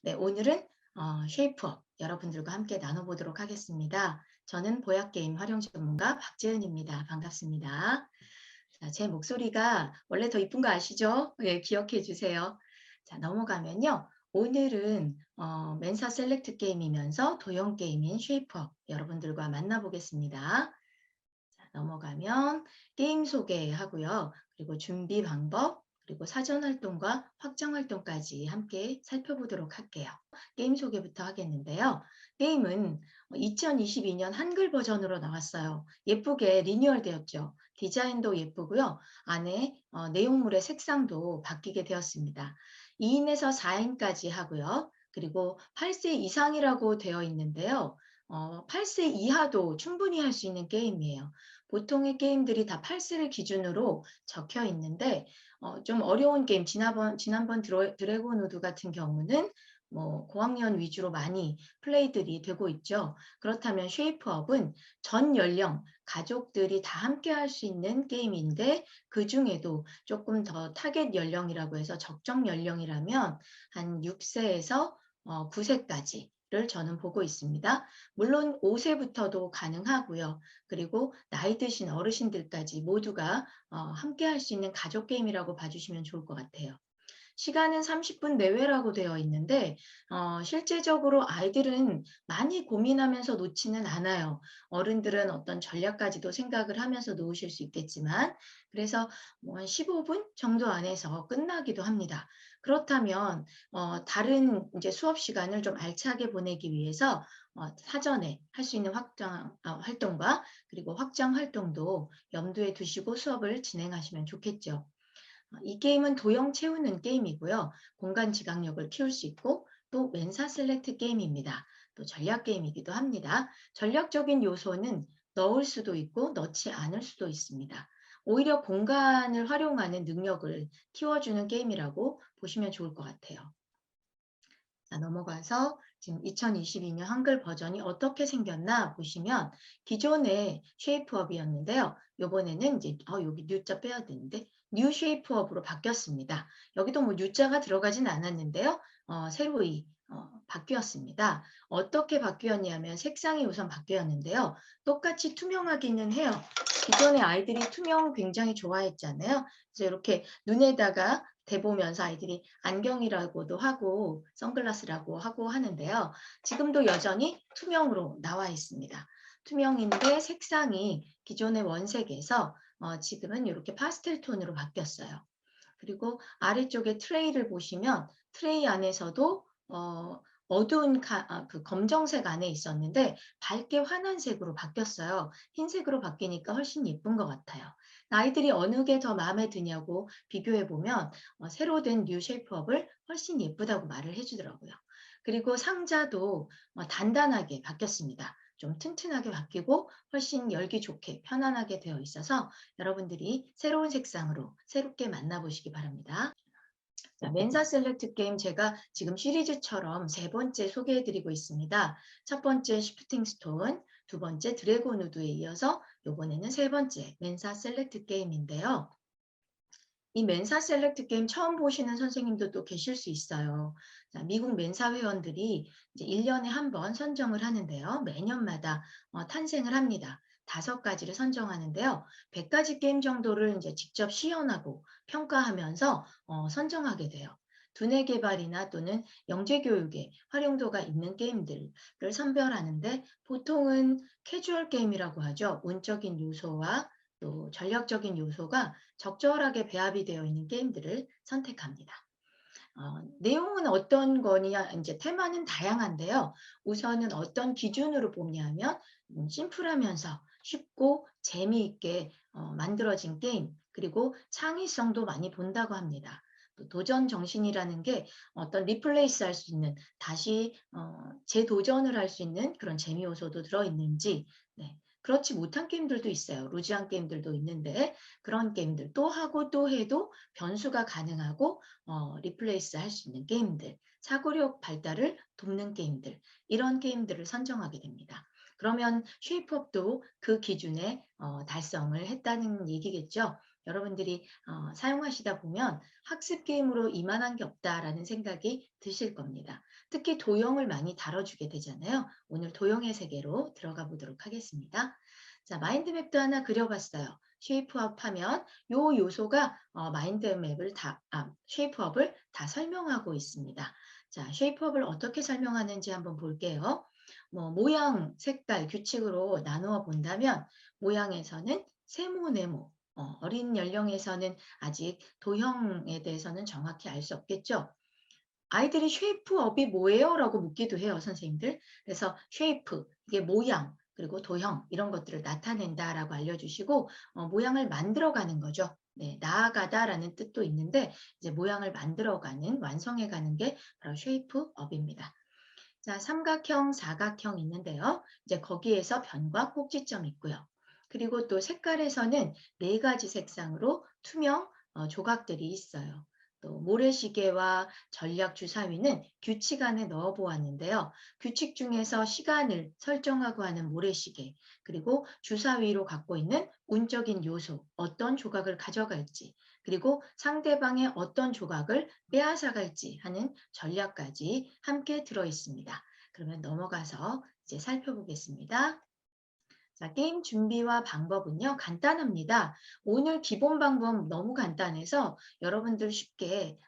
네, 오늘은 쉐이프업 여러분들과 함께 나눠보도록 하겠습니다. 저는 보약게임 활용 전문가 박재은입니다. 반갑습니다. 자, 제 목소리가 원래 더 이쁜 거 아시죠? 예, 기억해 주세요. 자, 넘어가면요. 오늘은 맨사 셀렉트 게임이면서 도형 게임인 쉐이프업 여러분들과 만나보겠습니다. 자, 넘어가면 게임 소개하고요. 그리고 준비 방법, 그리고 사전 활동과 확장 활동까지 함께 살펴보도록 할게요. 게임 소개부터 하겠는데요. 게임은 2022년 한글 버전으로 나왔어요. 예쁘게 리뉴얼 되었죠. 디자인도 예쁘고요. 안에 내용물의 색상도 바뀌게 되었습니다. 2인에서 4인까지 하고요. 그리고 8세 이상이라고 되어 있는데요. 8세 이하도 충분히 할 수 있는 게임이에요. 보통의 게임들이 다 8세를 기준으로 적혀 있는데 좀 어려운 게임 지난번 드래곤 우드 같은 경우는 뭐 고학년 위주로 많이 플레이들이 되고 있죠. 그렇다면 쉐이프업은 전 연령 가족들이 다 함께 할 수 있는 게임인데 그중에도 조금 더 타겟 연령이라고 해서 적정 연령이라면 한 6세에서 9세까지 를 저는 보고 있습니다. 물론 5세부터도 가능하고요. 그리고 나이 드신 어르신들까지 모두가 함께 할 수 있는 가족 게임이라고 봐주시면 좋을 것 같아요. 시간은 30분 내외라고 되어 있는데 실제적으로 아이들은 많이 고민하면서 놓지는 않아요. 어른들은 어떤 전략까지도 생각을 하면서 놓으실 수 있겠지만 그래서 뭐한 15분 정도 안에서 끝나기도 합니다. 그렇다면 다른 이제 수업 시간을 좀 알차게 보내기 위해서 사전에 할 수 있는 확장 활동과 그리고 확장 활동도 염두에 두시고 수업을 진행하시면 좋겠죠. 이 게임은 도형 채우는 게임이고요. 공간 지각력을 키울 수 있고 또 멘사 셀렉트 게임입니다. 또 전략 게임이기도 합니다. 전략적인 요소는 넣을 수도 있고 넣지 않을 수도 있습니다. 오히려 공간을 활용하는 능력을 키워주는 게임이라고 보시면 좋을 것 같아요. 자, 넘어가서 지금 2022년 한글 버전이 어떻게 생겼나 보시면 기존의 쉐이프업이었는데요. 요번에는 이제 여기 뉴자 빼야 되는데 뉴 쉐이프업으로 바뀌었습니다. 여기도 뭐 뉴자가 들어가진 않았는데요. 새로이 바뀌었습니다. 어떻게 바뀌었냐면 색상이 우선 바뀌었는데요. 똑같이 투명하기는 해요. 기존의 아이들이 투명 굉장히 좋아했잖아요. 그래서 이렇게 눈에다가 대보면서 아이들이 안경이라고도 하고 선글라스라고 하고 하는데요. 지금도 여전히 투명으로 나와 있습니다. 투명인데 색상이 기존의 원색에서 지금은 이렇게 파스텔 톤으로 바뀌었어요. 그리고 아래쪽에 트레이를 보시면 트레이 안에서도 어두운 그 검정색 안에 있었는데 밝게 환한 색으로 바뀌었어요. 흰색으로 바뀌니까 훨씬 예쁜 것 같아요. 아이들이 어느 게 더 마음에 드냐고 비교해 보면 새로 된 뉴 쉐이프업을 훨씬 예쁘다고 말을 해주더라고요. 그리고 상자도 단단하게 바뀌었습니다. 좀 튼튼하게 바뀌고 훨씬 열기 좋게 편안하게 되어 있어서 여러분들이 새로운 색상으로 새롭게 만나보시기 바랍니다. 자, 멘사 셀렉트 게임 제가 지금 시리즈처럼 세 번째 소개해드리고 있습니다. 첫 번째 시프팅 스톤, 두 번째 드래곤 우드에 이어서 이번에는 세 번째 멘사 셀렉트 게임인데요. 이 멘사 셀렉트 게임 처음 보시는 선생님도 또 계실 수 있어요. 자, 미국 멘사 회원들이 이제 1년에 한 번 선정을 하는데요. 매년마다 탄생을 합니다. 5가지를 선정하는데요. 100가지 게임 정도를 이제 직접 시연하고 평가하면서 선정하게 돼요. 두뇌 개발이나 또는 영재 교육에 활용도가 있는 게임들을 선별하는데 보통은 캐주얼 게임이라고 하죠. 운적인 요소와 또 전략적인 요소가 적절하게 배합이 되어 있는 게임들을 선택합니다. 내용은 어떤 거냐, 이제 테마는 다양한데요. 우선은 어떤 기준으로 뽑냐면 심플하면서 쉽고 재미있게 만들어진 게임, 그리고 창의성도 많이 본다고 합니다. 또 도전 정신이라는 게 어떤 리플레이스 할 수 있는, 다시 재도전을 할 수 있는 그런 재미 요소도 들어있는지, 네. 그렇지 못한 게임들도 있어요. 루즈한 게임들도 있는데 그런 게임들 또 하고 또 해도 변수가 가능하고 리플레이스 할 수 있는 게임들, 사고력 발달을 돕는 게임들, 이런 게임들을 선정하게 됩니다. 그러면 쉐이프업도 그 기준에 달성을 했다는 얘기겠죠. 여러분들이 사용하시다 보면 학습 게임으로 이만한 게 없다라는 생각이 드실 겁니다. 특히 도형을 많이 다뤄주게 되잖아요. 오늘 도형의 세계로 들어가 보도록 하겠습니다. 자, 마인드맵도 하나 그려봤어요. 쉐이프업 하면 요 요소가 마인드맵을 쉐이프업을 다 설명하고 있습니다. 자, 쉐이프업을 어떻게 설명하는지 한번 볼게요. 모양, 색깔, 규칙으로 나누어 본다면 모양에서는 세모, 네모, 어린 연령에서는 아직 도형에 대해서는 정확히 알 수 없겠죠. 아이들이 쉐이프업이 뭐예요? 라고 묻기도 해요, 선생님들. 그래서 쉐이프, 이게 모양, 그리고 도형 이런 것들을 나타낸다라고 알려주시고 모양을 만들어가는 거죠. 네, 나아가다라는 뜻도 있는데 이제 모양을 만들어가는, 완성해가는 게 바로 쉐이프업입니다. 자, 삼각형, 사각형 있는데요. 이제 거기에서 변과 꼭지점 있고요. 그리고 또 색깔에서는 네 가지 색상으로 투명 조각들이 있어요. 또 모래시계와 전략 주사위는 규칙 안에 넣어 보았는데요. 규칙 중에서 시간을 설정하고 하는 모래시계, 그리고 주사위로 갖고 있는 운적인 요소, 어떤 조각을 가져갈지, 그리고 상대방의 어떤 조각을 빼앗아갈지 하는 전략까지 함께 들어 있습니다. 그러면 넘어가서 이제 살펴보겠습니다. 자, 게임 준비와 방법은요, 간단합니다. 오늘 기본 방법 너무 간단해서 여러분들 쉽게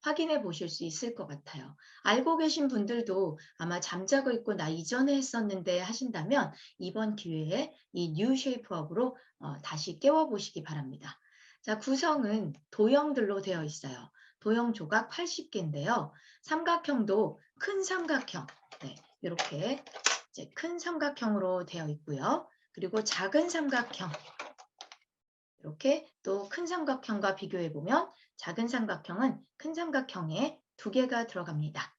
확인해 보실 수 있을 것 같아요. 알고 계신 분들도 아마 잠자고 있고 나 이전에 했었는데 하신다면 이번 기회에 이 뉴 쉐이프업으로 다시 깨워 보시기 바랍니다. 자, 구성은 도형들로 되어 있어요. 도형 조각 80개인데요. 삼각형도 큰 삼각형, 네, 이렇게 이제 큰 삼각형으로 되어 있고요. 그리고 작은 삼각형, 이렇게 또 큰 삼각형과 비교해 보면 작은 삼각형은 큰 삼각형에 2개가 들어갑니다.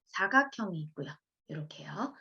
사각형이 있고요. 이렇게요.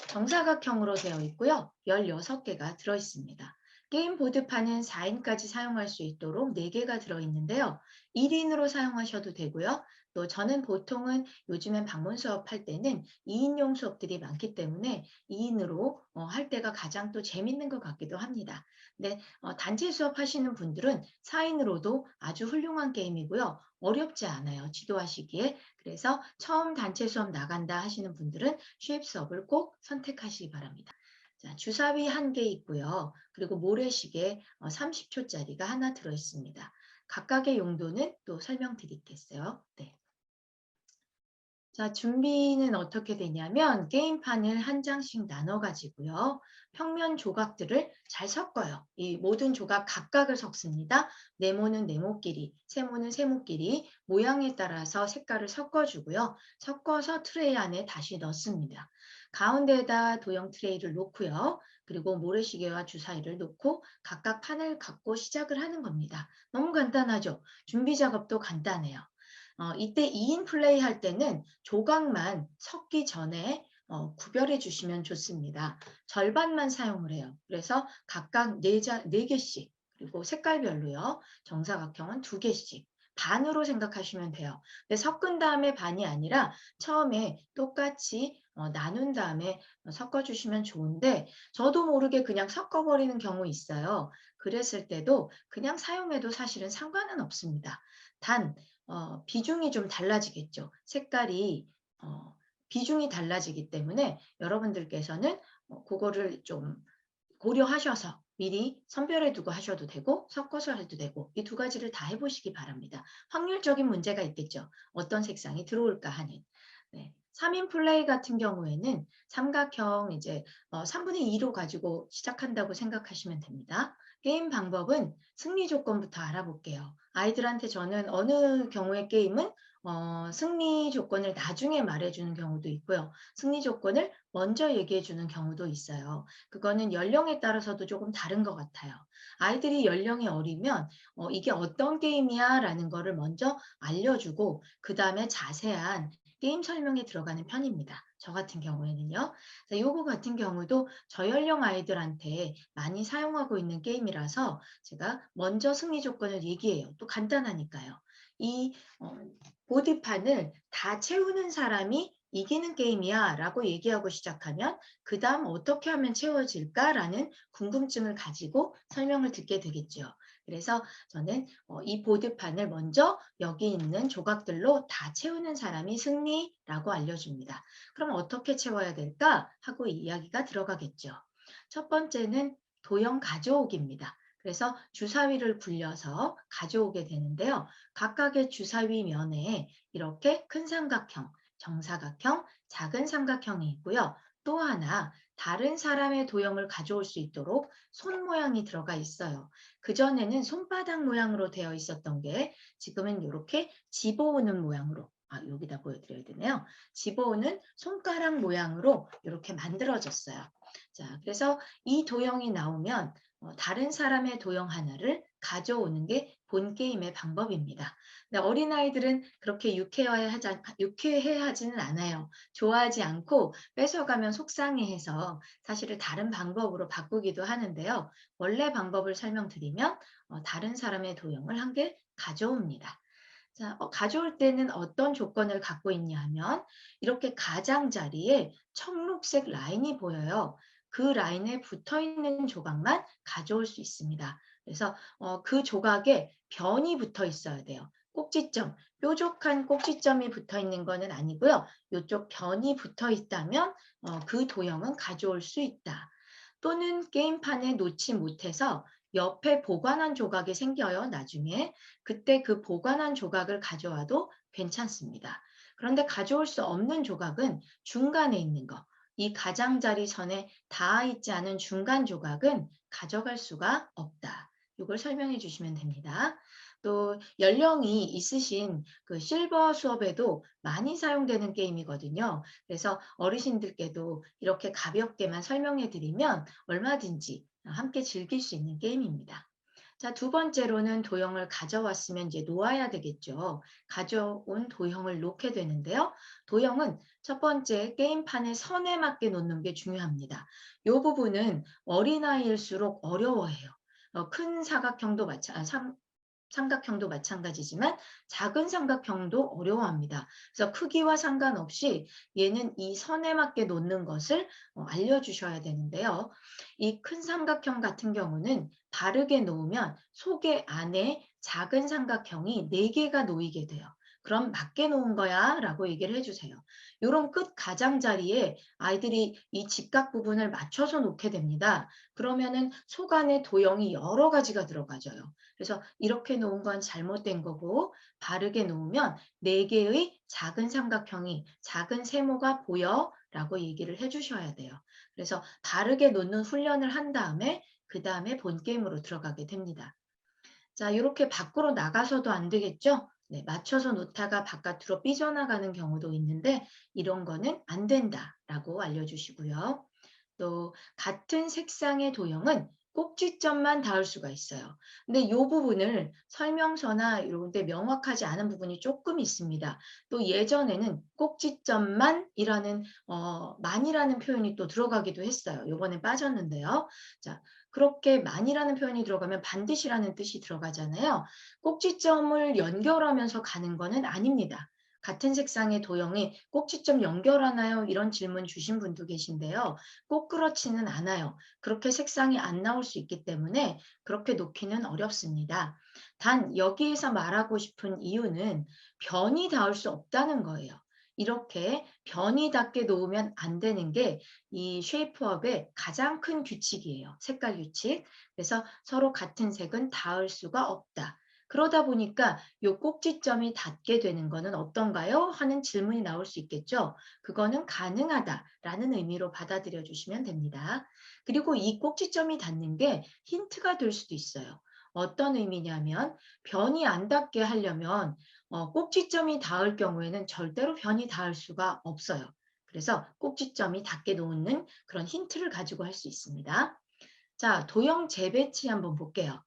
정사각형으로 되어 있고요. 16개가 들어 있습니다. 게임 보드판은 4인까지 사용할 수 있도록 4개가 들어있는데요. 1인으로 사용하셔도 되고요. 또 저는 보통은 요즘엔 방문 수업할 때는 2인용 수업들이 많기 때문에 2인으로 할 때가 가장 또 재밌는 것 같기도 합니다. 근데 단체 수업 하시는 분들은 4인으로도 아주 훌륭한 게임이고요. 어렵지 않아요. 지도하시기에. 그래서 처음 단체 수업 나간다 하시는 분들은 쉐입 수업을 꼭 선택하시기 바랍니다. 자, 주사위 1개 있고요. 그리고 모래시계 30초짜리가 하나 들어있습니다. 각각의 용도는 또 설명드리겠어요. 네. 자, 준비는 어떻게 되냐면 게임판을 한 장씩 나눠 가지고요. 평면 조각들을 잘 섞어요. 이 모든 조각 각각을 섞습니다. 네모는 네모끼리, 세모는 세모끼리 모양에 따라서 색깔을 섞어주고요. 섞어서 트레이 안에 다시 넣습니다. 가운데에다 도형 트레이를 놓고요. 그리고 모래시계와 주사위를 놓고 각각 판을 갖고 시작을 하는 겁니다. 너무 간단하죠? 준비 작업도 간단해요. 이때 2인 플레이 할 때는 조각만 섞기 전에 구별해 주시면 좋습니다. 절반만 사용을 해요. 그래서 각각 4개씩 그리고 색깔별로요. 정사각형은 2개씩 반으로 생각하시면 돼요. 근데 섞은 다음에 반이 아니라 처음에 똑같이 나눈 다음에 섞어주시면 좋은데 저도 모르게 그냥 섞어버리는 경우 있어요. 그랬을 때도 그냥 사용해도 사실은 상관은 없습니다. 단 비중이 좀 달라지겠죠. 색깔이 비중이 달라지기 때문에 여러분들께서는 그거를 좀 고려하셔서 미리 선별해 두고 하셔도 되고 섞어서 해도 되고 이 2가지를 다 해보시기 바랍니다. 확률적인 문제가 있겠죠. 어떤 색상이 들어올까 하는. 네. 3인 플레이 같은 경우에는 삼각형 이제 3분의 2로 가지고 시작한다고 생각하시면 됩니다. 게임 방법은 승리 조건부터 알아볼게요. 아이들한테 저는 어느 경우의 게임은 승리 조건을 나중에 말해주는 경우도 있고요. 승리 조건을 먼저 얘기해주는 경우도 있어요. 그거는 연령에 따라서도 조금 다른 것 같아요. 아이들이 연령이 어리면 이게 어떤 게임이야 라는 거를 먼저 알려주고 그 다음에 자세한 게임 설명에 들어가는 편입니다. 저 같은 경우에는요. 요거 같은 경우도 저연령 아이들한테 많이 사용하고 있는 게임이라서 제가 먼저 승리 조건을 얘기해요. 또 간단하니까요. 이 보드판을 다 채우는 사람이 이기는 게임이야 라고 얘기하고 시작하면 그 다음 어떻게 하면 채워질까라는 궁금증을 가지고 설명을 듣게 되겠죠. 그래서 저는 이 보드판을 먼저 여기 있는 조각들로 다 채우는 사람이 승리라고 알려줍니다. 그럼 어떻게 채워야 될까 하고 이야기가 들어가겠죠. 첫 번째는 도형 가져오기입니다. 그래서 주사위를 굴려서 가져오게 되는데요. 각각의 주사위 면에 이렇게 큰 삼각형, 정사각형, 작은 삼각형이 있고요. 또 하나 다른 사람의 도형을 가져올 수 있도록 손 모양이 들어가 있어요. 그전에는 손바닥 모양으로 되어 있었던 게 지금은 이렇게 집어오는 모양으로 여기다 보여드려야 되네요. 집어오는 손가락 모양으로 이렇게 만들어졌어요. 자, 그래서 이 도형이 나오면 다른 사람의 도형 하나를 가져오는 게 본 게임의 방법입니다. 근데 어린아이들은 그렇게 유쾌해하지는 않아요. 좋아하지 않고 뺏어가면 속상해해서 사실은 다른 방법으로 바꾸기도 하는데요. 원래 방법을 설명드리면 다른 사람의 도형을 한 개 가져옵니다. 자, 가져올 때는 어떤 조건을 갖고 있냐 하면 이렇게 가장자리에 청록색 라인이 보여요. 그 라인에 붙어 있는 조각만 가져올 수 있습니다. 그래서 그 조각에 변이 붙어 있어야 돼요. 꼭지점, 뾰족한 꼭지점이 붙어 있는 것은 아니고요. 이쪽 변이 붙어 있다면 그 도형은 가져올 수 있다. 또는 게임판에 놓지 못해서 옆에 보관한 조각이 생겨요, 나중에. 그때 그 보관한 조각을 가져와도 괜찮습니다. 그런데 가져올 수 없는 조각은 중간에 있는 거. 이 가장자리 선에 닿아 있지 않은 중간 조각은 가져갈 수가 없다. 이걸 설명해 주시면 됩니다. 또 연령이 있으신 그 실버 수업에도 많이 사용되는 게임이거든요. 그래서 어르신들께도 이렇게 가볍게만 설명해 드리면 얼마든지 함께 즐길 수 있는 게임입니다. 자, 두 번째로는 도형을 가져왔으면 이제 놓아야 되겠죠. 가져온 도형을 놓게 되는데요. 도형은 첫 번째 게임판의 선에 맞게 놓는 게 중요합니다. 이 부분은 어린아이일수록 어려워해요. 큰 사각형도 삼각형도 마찬가지지만 작은 삼각형도 어려워합니다. 그래서 크기와 상관없이 얘는 이 선에 맞게 놓는 것을 알려주셔야 되는데요. 이 큰 삼각형 같은 경우는 바르게 놓으면 속에 안에 작은 삼각형이 4개가 놓이게 돼요. 그럼 맞게 놓은 거야 라고 얘기를 해주세요. 이런 끝 가장자리에 아이들이 이 직각 부분을 맞춰서 놓게 됩니다. 그러면은 속 안에 도형이 여러 가지가 들어가져요. 그래서 이렇게 놓은 건 잘못된 거고 바르게 놓으면 4개의 작은 삼각형이 작은 세모가 보여 라고 얘기를 해주셔야 돼요. 그래서 바르게 놓는 훈련을 한 다음에 그 다음에 본 게임으로 들어가게 됩니다. 자, 이렇게 밖으로 나가서도 안 되겠죠? 네, 맞춰서 놓다가 바깥으로 삐져나가는 경우도 있는데 이런 거는 안 된다라고 알려주시고요. 또 같은 색상의 도형은 꼭지점만 닿을 수가 있어요. 근데 이 부분을 설명서나 이런 데 명확하지 않은 부분이 조금 있습니다. 또 예전에는 꼭지점만이라는 만이라는 표현이 또 들어가기도 했어요. 요번에 빠졌는데요. 자, 그렇게 만이라는 표현이 들어가면 반드시라는 뜻이 들어가잖아요. 꼭지점을 연결하면서 가는 거는 아닙니다. 같은 색상의 도형이 꼭지점 연결하나요? 이런 질문 주신 분도 계신데요. 꼭 그렇지는 않아요. 그렇게 색상이 안 나올 수 있기 때문에 그렇게 놓기는 어렵습니다. 단 여기에서 말하고 싶은 이유는 변이 닿을 수 없다는 거예요. 이렇게 변이 닿게 놓으면 안 되는 게 이 쉐이프업의 가장 큰 규칙이에요. 색깔 규칙. 그래서 서로 같은 색은 닿을 수가 없다. 그러다 보니까 이 꼭지점이 닿게 되는 것은 어떤가요? 하는 질문이 나올 수 있겠죠. 그거는 가능하다라는 의미로 받아들여 주시면 됩니다. 그리고 이 꼭지점이 닿는 게 힌트가 될 수도 있어요. 어떤 의미냐면 변이 안 닿게 하려면 꼭지점이 닿을 경우에는 절대로 변이 닿을 수가 없어요. 그래서 꼭지점이 닿게 놓는 그런 힌트를 가지고 할 수 있습니다. 자, 도형 재배치 한번 볼게요.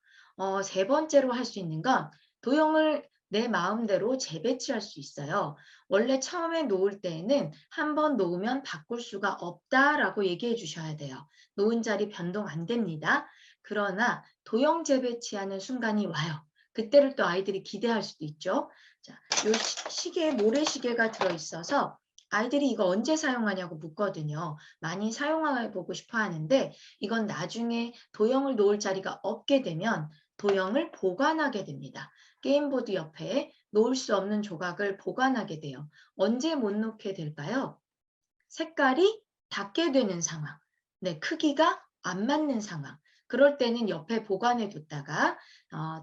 세 번째로 할 수 있는 건 도형을 내 마음대로 재배치할 수 있어요. 원래 처음에 놓을 때에는 한 번 놓으면 바꿀 수가 없다라고 얘기해 주셔야 돼요. 놓은 자리 변동 안 됩니다. 그러나 도형 재배치하는 순간이 와요. 그때를 또 아이들이 기대할 수도 있죠. 자, 요 시계에 모래시계가 들어있어서 아이들이 이거 언제 사용하냐고 묻거든요. 많이 사용해 보고 싶어 하는데 이건 나중에 도형을 놓을 자리가 없게 되면 도형을 보관하게 됩니다. 게임보드 옆에 놓을 수 없는 조각을 보관하게 돼요. 언제 못 놓게 될까요? 색깔이 닿게 되는 상황, 네, 크기가 안 맞는 상황. 그럴 때는 옆에 보관해 뒀다가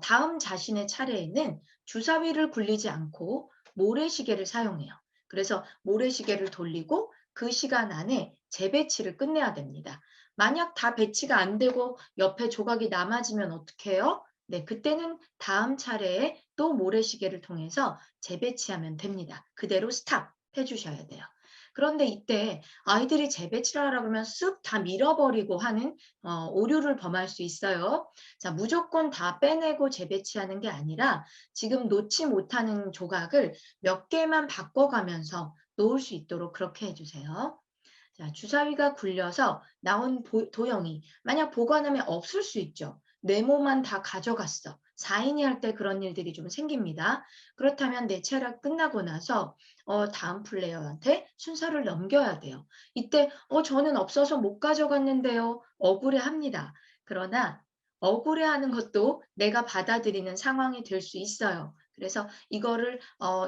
다음 자신의 차례에는 주사위를 굴리지 않고 모래시계를 사용해요. 그래서 모래시계를 돌리고 그 시간 안에 재배치를 끝내야 됩니다. 만약 다 배치가 안 되고 옆에 조각이 남아지면 어떻게 해요? 네, 그때는 다음 차례에 또 모래시계를 통해서 재배치하면 됩니다. 그대로 스탑 해주셔야 돼요. 그런데 이때 아이들이 재배치를 하라 그러면 쓱 다 밀어버리고 하는 오류를 범할 수 있어요. 자, 무조건 다 빼내고 재배치하는 게 아니라 지금 놓지 못하는 조각을 몇 개만 바꿔가면서 놓을 수 있도록 그렇게 해주세요. 자, 주사위가 굴려서 나온 도형이 만약 보관하면 없을 수 있죠. 네모만 다 가져갔어. 4인이 할 때 그런 일들이 좀 생깁니다. 그렇다면 내 차례가 끝나고 나서 다음 플레이어한테 순서를 넘겨야 돼요. 이때 저는 없어서 못 가져갔는데요. 억울해합니다. 그러나 억울해하는 것도 내가 받아들이는 상황이 될 수 있어요. 그래서 이거를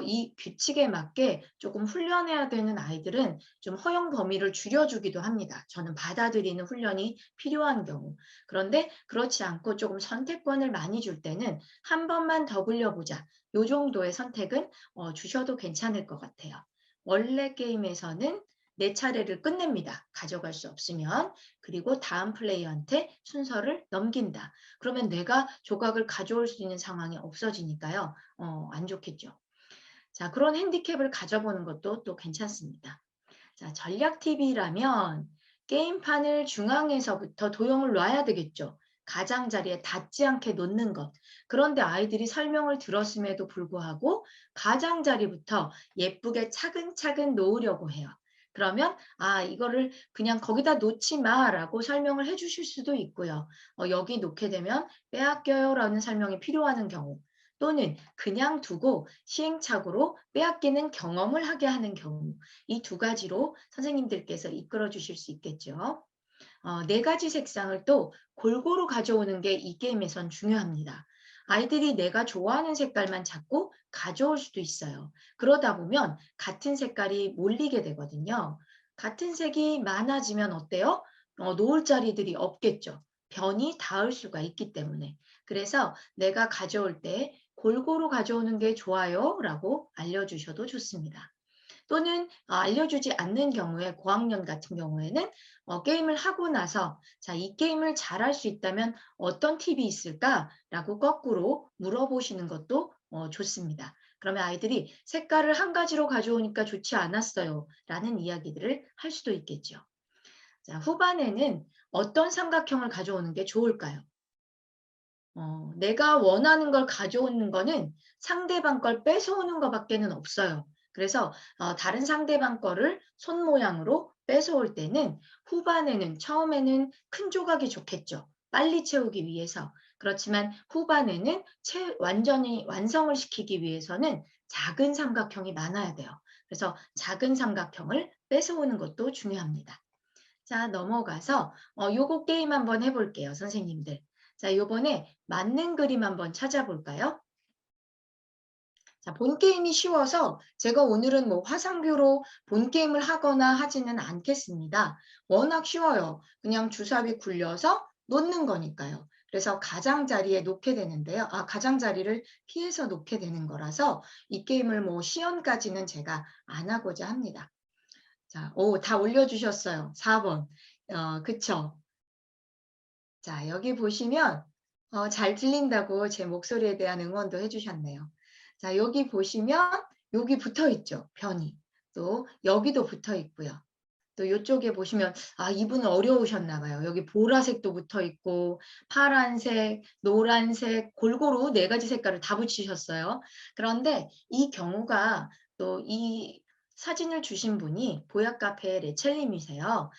이 규칙에 맞게 조금 훈련해야 되는 아이들은 좀 허용 범위를 줄여주기도 합니다. 저는 받아들이는 훈련이 필요한 경우. 그런데 그렇지 않고 조금 선택권을 많이 줄 때는 한 번만 더 굴려보자. 요 정도의 선택은 주셔도 괜찮을 것 같아요. 원래 게임에서는 내 차례를 끝냅니다. 가져갈 수 없으면. 그리고 다음 플레이어한테 순서를 넘긴다. 그러면 내가 조각을 가져올 수 있는 상황이 없어지니까요. 안 좋겠죠. 자, 그런 핸디캡을 가져보는 것도 또 괜찮습니다. 자, 전략 팁이라면 게임판을 중앙에서부터 도형을 놔야 되겠죠. 가장자리에 닿지 않게 놓는 것. 그런데 아이들이 설명을 들었음에도 불구하고 가장자리부터 예쁘게 차근차근 놓으려고 해요. 그러면 이거를 그냥 거기다 놓지 마라고 설명을 해 주실 수도 있고요. 여기 놓게 되면 빼앗겨요라는 설명이 필요한 경우 또는 그냥 두고 시행착오로 빼앗기는 경험을 하게 하는 경우 이 두 가지로 선생님들께서 이끌어 주실 수 있겠죠. 네 가지 색상을 또 골고루 가져오는 게 이 게임에선 중요합니다. 아이들이 내가 좋아하는 색깔만 자꾸 가져올 수도 있어요. 그러다 보면 같은 색깔이 몰리게 되거든요. 같은 색이 많아지면 어때요? 놓을 자리들이 없겠죠. 변이 닿을 수가 있기 때문에. 그래서 내가 가져올 때 골고루 가져오는 게 좋아요 라고 알려주셔도 좋습니다. 또는 알려주지 않는 경우에 고학년 같은 경우에는 게임을 하고 나서 자, 이 게임을 잘할 수 있다면 어떤 팁이 있을까라고 거꾸로 물어보시는 것도 좋습니다. 그러면 아이들이 색깔을 한 가지로 가져오니까 좋지 않았어요 라는 이야기들을 할 수도 있겠죠. 자, 후반에는 어떤 삼각형을 가져오는 게 좋을까요? 내가 원하는 걸 가져오는 거는 상대방 걸 뺏어오는 것밖에는 없어요. 그래서 다른 상대방 거를 손 모양으로 뺏어올 때는 후반에는 처음에는 큰 조각이 좋겠죠. 빨리 채우기 위해서. 그렇지만 후반에는 완전히 완성을 시키기 위해서는 작은 삼각형이 많아야 돼요. 그래서 작은 삼각형을 뺏어오는 것도 중요합니다. 자, 넘어가서 요거 게임 한번 해볼게요, 선생님들. 자, 요번에 맞는 그림 한번 찾아볼까요? 자, 본 게임이 쉬워서 제가 오늘은 뭐 화상뷰로 본 게임을 하거나 하지는 않겠습니다. 워낙 쉬워요. 그냥 주사위 굴려서 놓는 거니까요. 그래서 가장자리에 놓게 되는데요. 가장자리를 피해서 놓게 되는 거라서 이 게임을 뭐 시연까지는 제가 안 하고자 합니다. 자, 다 올려주셨어요. 4번. 그쵸? 자, 여기 보시면 잘 들린다고 제 목소리에 대한 응원도 해주셨네요. 자, 여기 보시면 여기 붙어 있죠. 변이. 또 여기도 붙어 있고요. 또 이쪽에 보시면 이분은 어려우셨나 봐요. 여기 보라색도 붙어 있고 파란색, 노란색 골고루 네 가지 색깔을 다 붙이셨어요. 그런데 이 경우가 또 이 사진을 주신 분이 보약 카페의 레첼님이세요.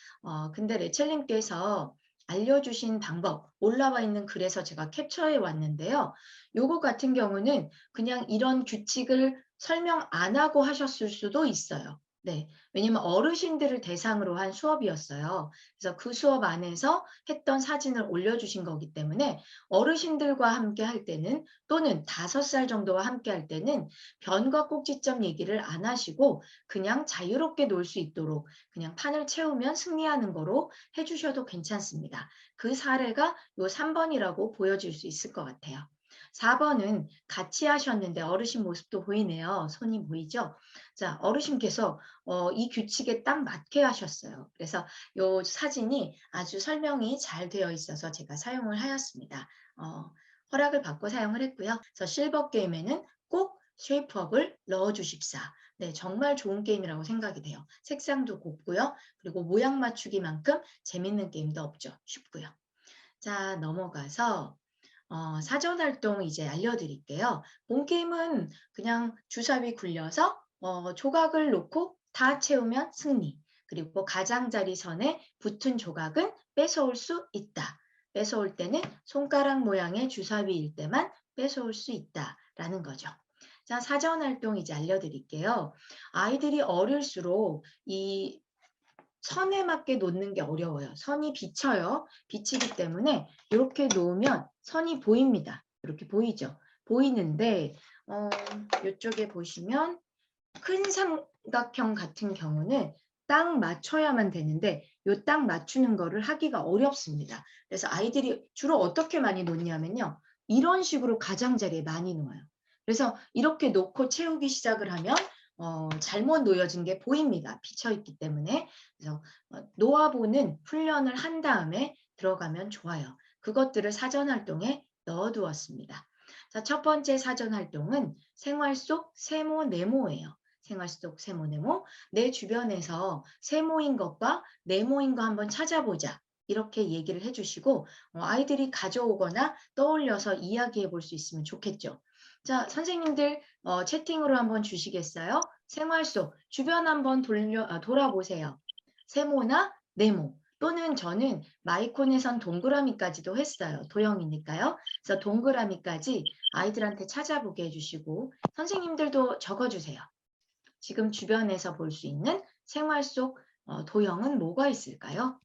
근데 레첼님께서 알려주신 방법 올라와 있는 글에서 제가 캡처해 왔는데요. 요거 같은 경우는 그냥 이런 규칙을 설명 안 하고 하셨을 수도 있어요. 네. 왜냐면 어르신들을 대상으로 한 수업이었어요. 그래서 그 수업 안에서 했던 사진을 올려주신 거기 때문에 어르신들과 함께 할 때는 또는 5살 정도와 함께 할 때는 변과 꼭지점 얘기를 안 하시고 그냥 자유롭게 놀 수 있도록 그냥 판을 채우면 승리하는 거로 해주셔도 괜찮습니다. 그 사례가 요 3번이라고 보여질 수 있을 것 같아요. 4번은 같이 하셨는데 어르신 모습도 보이네요. 손이 보이죠? 자, 어르신께서 이 규칙에 딱 맞게 하셨어요. 그래서 요 사진이 아주 설명이 잘 되어 있어서 제가 사용을 하였습니다. 허락을 받고 사용을 했고요. 그래서 실버 게임에는 꼭 쉐이프업을 넣어 주십사. 네, 정말 좋은 게임이라고 생각이 돼요. 색상도 곱고요. 그리고 모양 맞추기만큼 재밌는 게임도 없죠. 쉽고요. 자, 넘어가서 사전 활동 이제 알려드릴게요. 본 게임은 그냥 주사위 굴려서 조각을 놓고 다 채우면 승리. 그리고 가장자리 선에 붙은 조각은 뺏어올 수 있다. 뺏어올 때는 손가락 모양의 주사위일 때만 뺏어올 수 있다라는 거죠. 자, 사전 활동 이제 알려드릴게요. 아이들이 어릴수록 이 선에 맞게 놓는 게 어려워요. 선이 비쳐요. 비치기 때문에 이렇게 놓으면 선이 보입니다. 이렇게 보이죠? 보이는데 이쪽에 보시면 큰 삼각형 같은 경우는 딱 맞춰야만 되는데 요 딱 맞추는 거를 하기가 어렵습니다. 그래서 아이들이 주로 어떻게 많이 놓냐면요. 이런 식으로 가장자리에 많이 놓아요. 그래서 이렇게 놓고 채우기 시작을 하면 잘못 놓여진 게 보입니다. 비쳐 있기 때문에. 그래서 놓아보는 훈련을 한 다음에 들어가면 좋아요. 그것들을 사전 활동에 넣어두었습니다. 자, 첫 번째 사전 활동은 생활 속 세모 네모예요. 생활 속 세모 네모. 내 주변에서 세모인 것과 네모인 거 한번 찾아보자. 이렇게 얘기를 해주시고 아이들이 가져오거나 떠올려서 이야기해 볼 수 있으면 좋겠죠. 자, 선생님들 채팅으로 한번 주시겠어요? 생활 속 주변 한번 돌아보세요. 세모나 네모 또는 저는 마이콘에선 동그라미까지도 했어요. 도형이니까요. 그래서 동그라미까지 아이들한테 찾아보게 해주시고 선생님들도 적어주세요. 지금 주변에서 볼 수 있는 생활 속 도형은 뭐가 있을까요?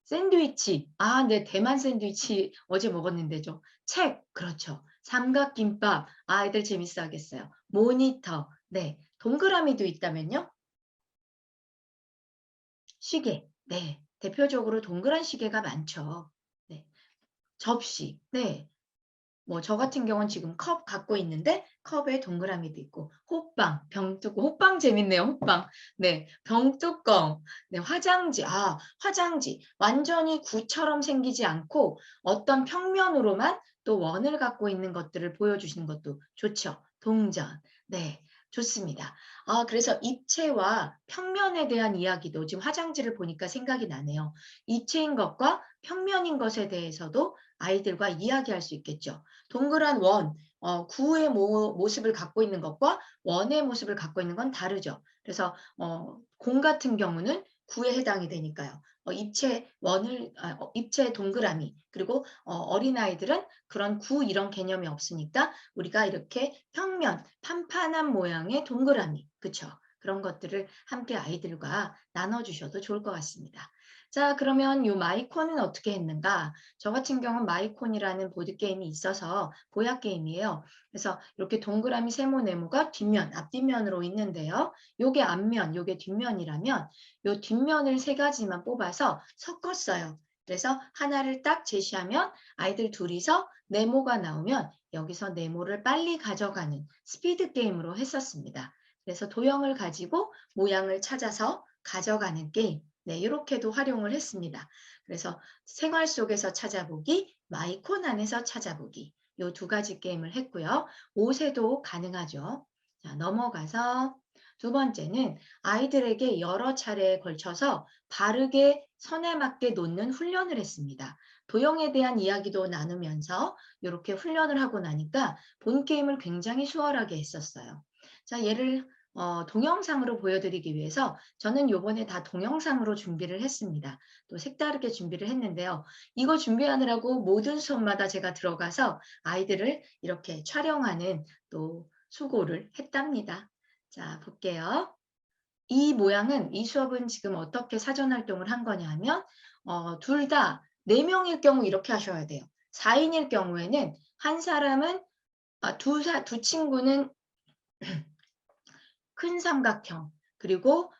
샌드위치. 아, 네, 대만 샌드위치 어제 먹었는데죠. 책, 그렇죠. 삼각김밥. 아이들 재밌어 하겠어요. 모니터. 네, 동그라미도 있다면요? 시계. 네, 대표적으로 동그란 시계가 많죠. 네, 접시. 네, 뭐 저 같은 경우는 지금 컵 갖고 있는데 컵에 동그라미도 있고 호빵, 병뚜껑, 호빵 재밌네요. 호빵. 네, 병뚜껑, 네, 화장지. 아, 화장지. 완전히 구처럼 생기지 않고 어떤 평면으로만 또 원을 갖고 있는 것들을 보여주시는 것도 좋죠. 동전. 네, 좋습니다. 아, 그래서 입체와 평면에 대한 이야기도 지금 화장지를 보니까 생각이 나네요. 입체인 것과 평면인 것에 대해서도 아이들과 이야기할 수 있겠죠. 동그란 원, 구의 모습을 갖고 있는 것과 원의 모습을 갖고 있는 건 다르죠. 그래서 공 같은 경우는 구에 해당이 되니까요. 입체 원을 입체 동그라미 그리고 어린아이들은 그런 구 이런 개념이 없으니까 우리가 이렇게 평면 판판한 모양의 동그라미 그쵸? 그런 것들을 함께 아이들과 나눠주셔도 좋을 것 같습니다. 자, 그러면 이 마이콘은 어떻게 했는가? 저 같은 경우는 마이콘이라는 보드게임이 있어서 보약 게임이에요. 그래서 이렇게 동그라미 세모 네모가 뒷면, 앞뒷면으로 있는데요. 요게 앞면, 요게 뒷면이라면 요 뒷면을 세 가지만 뽑아서 섞었어요. 그래서 하나를 딱 제시하면 아이들 둘이서 네모가 나오면 여기서 네모를 빨리 가져가는 스피드 게임으로 했었습니다. 그래서 도형을 가지고 모양을 찾아서 가져가는 게임. 네, 이렇게도 활용을 했습니다. 그래서 생활 속에서 찾아보기, 마이콘 안에서 찾아보기. 요 두 가지 게임을 했고요. 옷에도 가능하죠. 자, 넘어가서 두 번째는 아이들에게 여러 차례에 걸쳐서 바르게 선에 맞게 놓는 훈련을 했습니다. 도형에 대한 이야기도 나누면서 이렇게 훈련을 하고 나니까 본 게임을 굉장히 수월하게 했었어요. 자, 얘를 동영상으로 보여드리기 위해서 저는 요번에 다 동영상으로 준비를 했습니다. 또 색다르게 준비를 했는데요. 이거 준비하느라고 모든 수업마다 제가 들어가서 아이들을 이렇게 촬영하는 또 수고를 했답니다. 자, 볼게요. 이 모양은 이 수업은 지금 어떻게 사전 활동을 한 거냐면 둘 다 4명일 경우 이렇게 하셔야 돼요. 4인일 경우에는 한 사람은 두 친구는 큰 삼각형, 그리고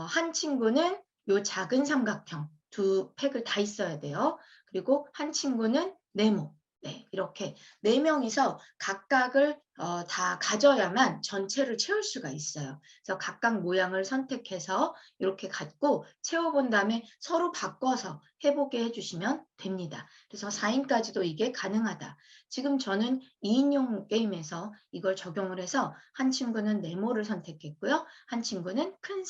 한 친구는 요 작은 삼각형 두 팩을 다 있어야 돼요. 그리고 한 친구는 네모. 네, 이렇게 4명이서 각각을 다 가져야만 전체를 채울 수가 있어요. 그래서 각각 모양을 선택해서 이렇게 갖고 채워본 다음에 서로 바꿔서 해보게 해주시면 됩니다. 그래서 4인까지도 이게 가능하다. 지금 저는 2인용 게임에서 이걸 적용을 해서 한 친구는 네모를 선택했고요. 한 친구는 큰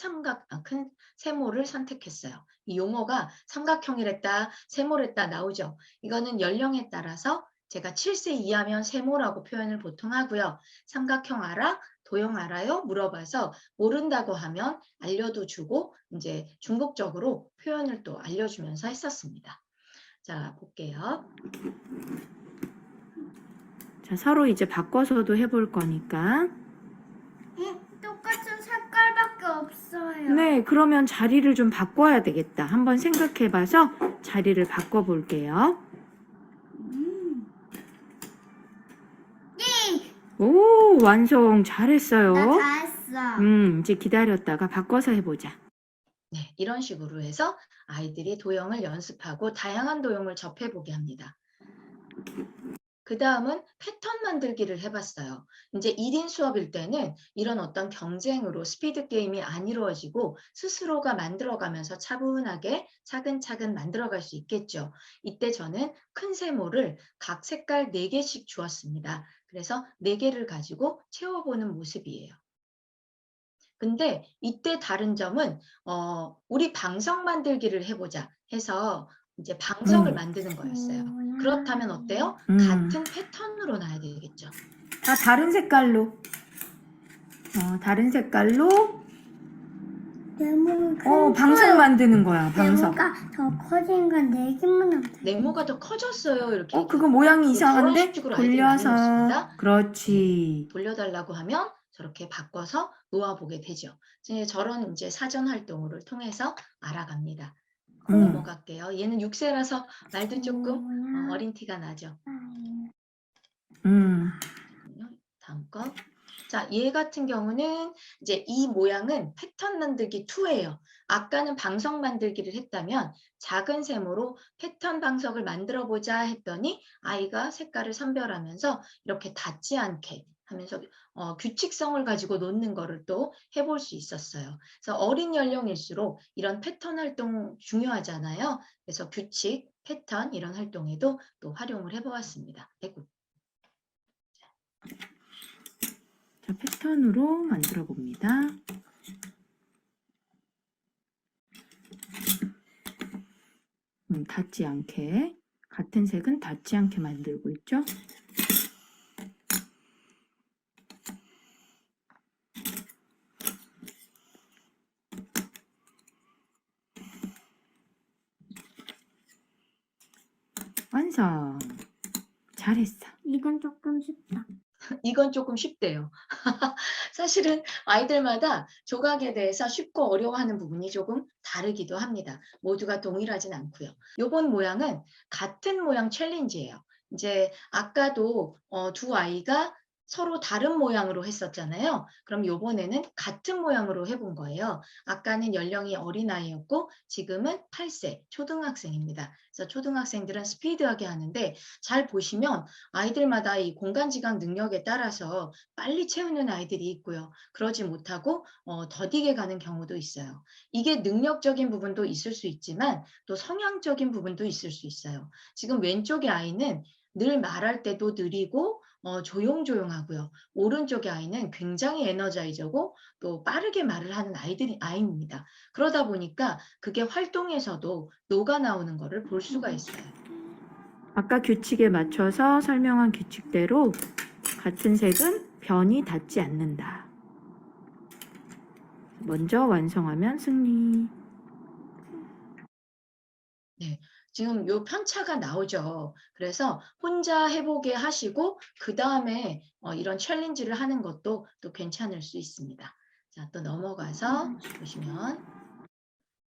세모를 선택했어요. 이 용어가 삼각형이랬다, 세모랬다 나오죠. 이거는 연령에 따라서 제가 7세 이하면 세모라고 표현을 보통 하고요. 삼각형 알아? 도형 알아요? 물어봐서 모른다고 하면 알려도 주고 이제 중복적으로 표현을 또 알려주면서 했었습니다. 자, 볼게요. 자, 서로 이제 바꿔서도 해볼 거니까. 똑같은 색깔밖에 없어요. 네, 그러면 자리를 좀 바꿔야 되겠다. 한번 생각해봐서 자리를 바꿔볼게요. 예! 오, 완성 잘했어요. 나 다 했어. 이제 기다렸다가 바꿔서 해보자. 네, 이런 식으로 해서 아이들이 도형을 연습하고 다양한 도형을 접해보게 합니다. 그 다음은 패턴 만들기를 해봤어요. 이제 1인 수업일 때는 이런 어떤 경쟁으로 스피드 게임이 안 이루어지고 스스로가 만들어가면서 차분하게 차근차근 만들어갈 수 있겠죠. 이때 저는 큰 세모를 각 색깔 4개씩 주었습니다. 그래서 4개를 가지고 채워보는 모습이에요. 근데 이때 다른 점은 우리 방석 만들기를 해보자 해서 이제 방석을 만드는 거였어요. 그렇다면 어때요? 같은 패턴으로 놔야 되겠죠. 다 다른 색깔로. 다른 색깔로. 방석 만드는 거야, 방석. 네모가 더 커진 건 4개만 하면 돼. 네모가 더 커졌어요. 이렇게. 그거 모양이 이상한데? 그런 식으로 아이들이 많이 돌려서. 놓습니다. 그렇지. 돌려달라고 하면 저렇게 바꿔서 놓아보게 되죠. 이제 저런 이제 사전 활동을 통해서 알아갑니다. 넘어갈게요. 얘는 6세라서 말도 조금 어린 티가 나죠. 다음 거. 자, 얘 같은 경우는 이제 이 모양은 패턴 만들기 2예요. 아까는 방석 만들기를 했다면 작은 세모로 패턴 방석을 만들어 보자 했더니 아이가 색깔을 선별하면서 이렇게 닿지 않게 하면서 규칙성을 가지고 놓는 거를 또 해볼 수 있었어요. 그래서 어린 연령일수록 이런 패턴 활동 중요하잖아요. 그래서 규칙, 패턴 이런 활동에도 또 활용을 해보았습니다. 자, 패턴으로 만들어 봅니다. 닿지 않게, 같은 색은 닿지 않게 만들고 있죠. 완성. 잘했어. 이건 조금 쉽다. 이건 조금 쉽대요. 사실은 아이들마다 조각에 대해서 쉽고 어려워하는 부분이 조금 다르기도 합니다. 모두가 동일하진 않고요. 요번 모양은 같은 모양 챌린지예요. 이제 아까도 두 아이가 서로 다른 모양으로 했었잖아요. 그럼 요번에는 같은 모양으로 해본 거예요. 아까는 연령이 어린아이였고 지금은 8세 초등학생입니다. 그래서 초등학생들은 스피드하게 하는데 잘 보시면 아이들마다 이 공간지각 능력에 따라서 빨리 채우는 아이들이 있고요. 그러지 못하고 더디게 가는 경우도 있어요. 이게 능력적인 부분도 있을 수 있지만 또 성향적인 부분도 있을 수 있어요. 지금 왼쪽의 아이는 늘 말할 때도 느리고 조용조용하고요. 오른쪽의 아이는 굉장히 에너자이저고 또 빠르게 말을 하는 아이입니다. 그러다 보니까 그게 활동에서도 녹아 나오는 것을 볼 수가 있어요. 아까 규칙에 맞춰서 설명한 규칙대로 같은 색은 변이 닿지 않는다. 먼저 완성하면 승리. 네, 지금 요 편차가 나오죠. 그래서 혼자 해보게 하시고 그 다음에 이런 챌린지를 하는 것도 또 괜찮을 수 있습니다. 자, 또 넘어가서 보시면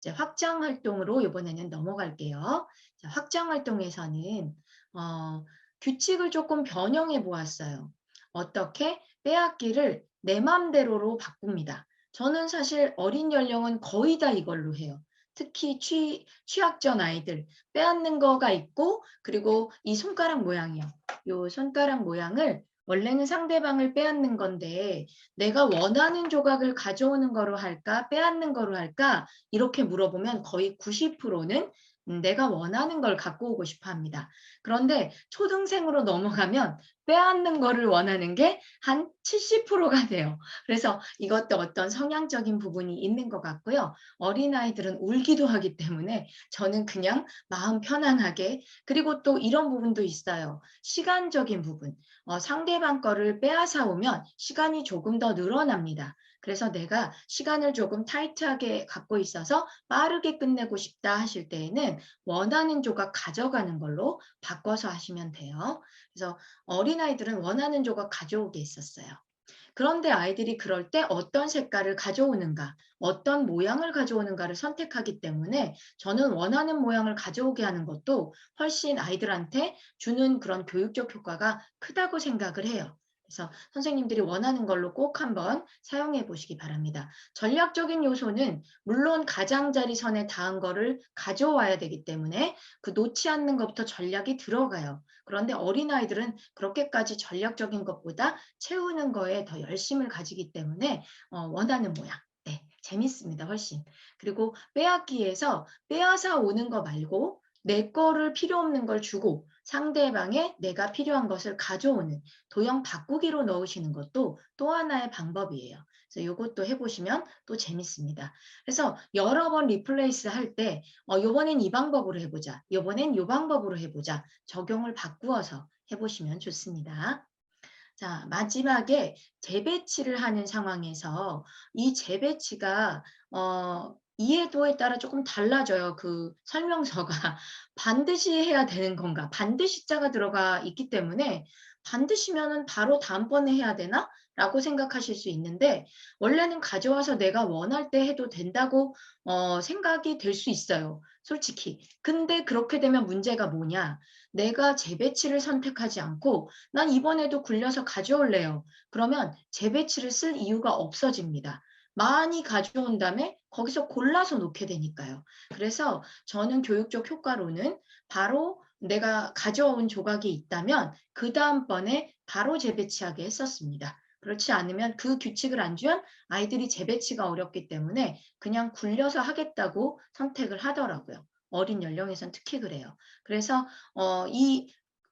이제 확장 활동으로 이번에는 넘어갈게요. 자, 확장 활동에서는 규칙을 조금 변형해 보았어요. 어떻게? 빼앗기를 내 맘대로로 바꿉니다. 저는 사실 어린 연령은 거의 다 이걸로 해요. 특히 취약전 아이들 빼앗는 거가 있고, 그리고 이 손가락 모양이요. 이 손가락 모양을 원래는 상대방을 빼앗는 건데 내가 원하는 조각을 가져오는 거로 할까 빼앗는 거로 할까 이렇게 물어보면 거의 90%는 내가 원하는 걸 갖고 오고 싶어 합니다. 그런데 초등생으로 넘어가면 빼앗는 거를 원하는 게 한 70%가 돼요. 그래서 이것도 어떤 성향적인 부분이 있는 것 같고요. 어린아이들은 울기도 하기 때문에 저는 그냥 마음 편안하게, 그리고 또 이런 부분도 있어요. 시간적인 부분. 상대방 거를 빼앗아 오면 시간이 조금 더 늘어납니다. 그래서 내가 시간을 조금 타이트하게 갖고 있어서 빠르게 끝내고 싶다 하실 때에는 원하는 조각 가져가는 걸로 바꿔서 하시면 돼요. 그래서 어린아이들은 원하는 조각 가져오게 했었어요. 그런데 아이들이 그럴 때 어떤 색깔을 가져오는가, 어떤 모양을 가져오는가를 선택하기 때문에 저는 원하는 모양을 가져오게 하는 것도 훨씬 아이들한테 주는 그런 교육적 효과가 크다고 생각을 해요. 그래서 선생님들이 원하는 걸로 꼭 한번 사용해 보시기 바랍니다. 전략적인 요소는 물론 가장자리 선에 닿은 거를 가져와야 되기 때문에 그 놓지 않는 것부터 전략이 들어가요. 그런데 어린아이들은 그렇게까지 전략적인 것보다 채우는 거에 더 열심을 가지기 때문에 원하는 모양. 네, 재밌습니다. 훨씬. 그리고 빼앗기에서 빼앗아 오는 거 말고 내 거를 필요 없는 걸 주고 상대방의 내가 필요한 것을 가져오는 도형 바꾸기로 넣으시는 것도 또 하나의 방법이에요. 그래서 이것도 해보시면 또 재밌습니다. 그래서 여러 번 리플레이스 할 때 이번엔 이 방법으로 해보자. 이번엔 이 방법으로 해보자. 적용을 바꾸어서 해보시면 좋습니다. 자, 마지막에 재배치를 하는 상황에서 이 재배치가 이해도에 따라 조금 달라져요. 그 설명서가 반드시 해야 되는 건가? 반드시 자가 들어가 있기 때문에 반드시면은 바로 다음번에 해야 되나? 라고 생각하실 수 있는데 원래는 가져와서 내가 원할 때 해도 된다고 생각이 될 수 있어요. 솔직히. 근데 그렇게 되면 문제가 뭐냐? 내가 재배치를 선택하지 않고 난 이번에도 굴려서 가져올래요. 그러면 재배치를 쓸 이유가 없어집니다. 많이 가져온 다음에 거기서 골라서 놓게 되니까요. 그래서 저는 교육적 효과로는 바로 내가 가져온 조각이 있다면 그 다음번에 바로 재배치하게 했었습니다. 그렇지 않으면 그 규칙을 안 주면 아이들이 재배치가 어렵기 때문에 그냥 굴려서 하겠다고 선택을 하더라고요. 어린 연령에선 특히 그래요. 그래서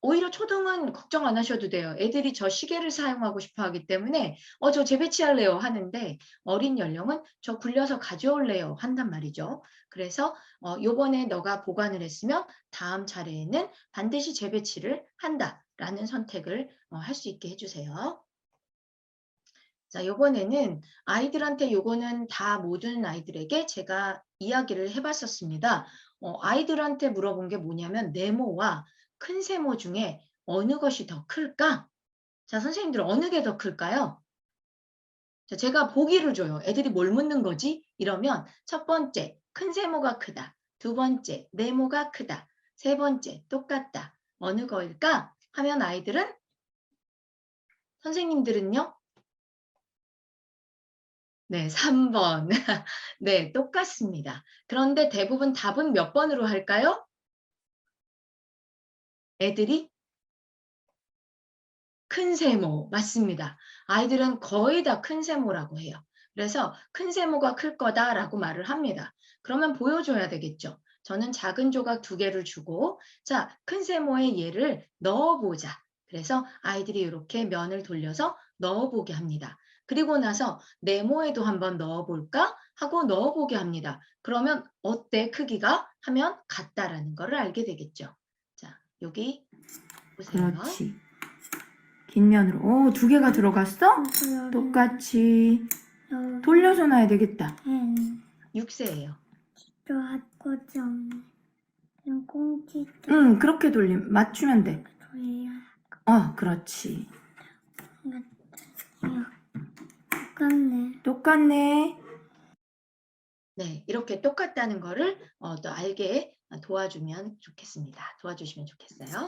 오히려 초등은 걱정 안 하셔도 돼요. 애들이 저 시계를 사용하고 싶어 하기 때문에 저 재배치할래요 하는데 어린 연령은 저 굴려서 가져올래요 한단 말이죠. 그래서 요번에 너가 보관을 했으면 다음 차례에는 반드시 재배치를 한다라는 선택을 할 수 있게 해주세요. 자, 요번에는 아이들한테 요거는 다 모든 아이들에게 제가 이야기를 해봤었습니다. 아이들한테 물어본 게 뭐냐면 네모와 큰 세모 중에 어느 것이 더 클까? 자, 선생님들 어느 게 더 클까요? 자, 제가 보기를 줘요. 애들이 뭘 묻는 거지? 이러면 첫 번째, 큰 세모가 크다. 두 번째, 네모가 크다. 세 번째, 똑같다. 어느 거일까? 하면 아이들은, 선생님들은요? 네, 3번. 네, 똑같습니다. 그런데 대부분 답은 몇 번으로 할까요? 애들이 큰 세모, 맞습니다. 아이들은 거의 다 큰 세모라고 해요. 그래서 큰 세모가 클 거다라고 말을 합니다. 그러면 보여줘야 되겠죠. 저는 작은 조각 2개를 주고 자, 큰 세모에 얘를 넣어보자. 그래서 아이들이 이렇게 면을 돌려서 넣어보게 합니다. 그리고 나서 네모에도 한번 넣어볼까? 하고 넣어보게 합니다. 그러면 어때 크기가? 하면 같다라는 거를 알게 되겠죠. 자, 여기 보세요. 그렇지. 긴 면으로. 오, 2개가 들어갔어? 똑같이 돌려서 놔야 되겠다. 6세예요. 저 학고정 꽁치 응, 그렇게 맞추면 돼. 돌려 그렇지. 똑같네. 똑같네. 네, 이렇게 똑같다는 거를 또 알게 도와주시면 좋겠어요.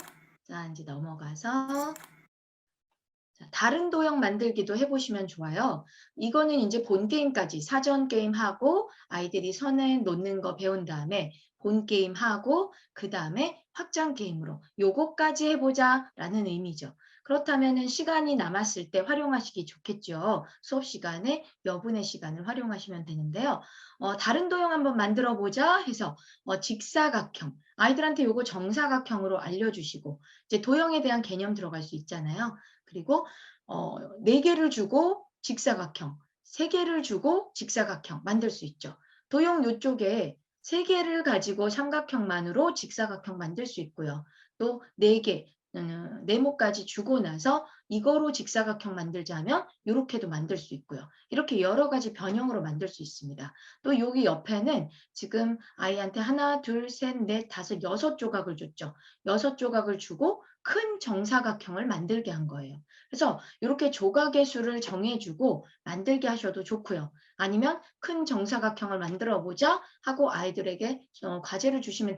자, 이제 넘어가서 자, 다른 도형 만들기도 해보시면 좋아요. 이거는 이제 본 게임까지 사전 게임하고 아이들이 선에 놓는 거 배운 다음에 본 게임하고 그 다음에 확장 게임으로 요거까지 해보자 라는 의미죠. 그렇다면 시간이 남았을 때 활용하시기 좋겠죠. 수업 시간에 몇 분의 시간을 활용하시면 되는데요. 다른 도형 한번 만들어 보자 해서 직사각형, 아이들한테 요거 정사각형으로 알려주시고 이제 도형에 대한 개념 들어갈 수 있잖아요. 그리고 4개를 주고 직사각형, 3개를 주고 직사각형 만들 수 있죠. 도형 요쪽에 3개를 가지고 삼각형만으로 직사각형 만들 수 있고요. 또 4개, 네모까지 주고 나서 이거로 직사각형 만들자면 이렇게도 만들 수 있고요. 이렇게 여러 가지 변형으로 만들 수 있습니다. 또 여기 옆에는 지금 아이한테 하나, 둘, 셋, 넷, 다섯, 6조각을 줬죠. 6조각을 주고 큰 정사각형을 만들게 한 거예요. 그래서 이렇게 조각의 수를 정해주고 만들게 하셔도 좋고요. 아니면 큰 정사각형을 만들어 보자 하고 아이들에게 과제를 주시면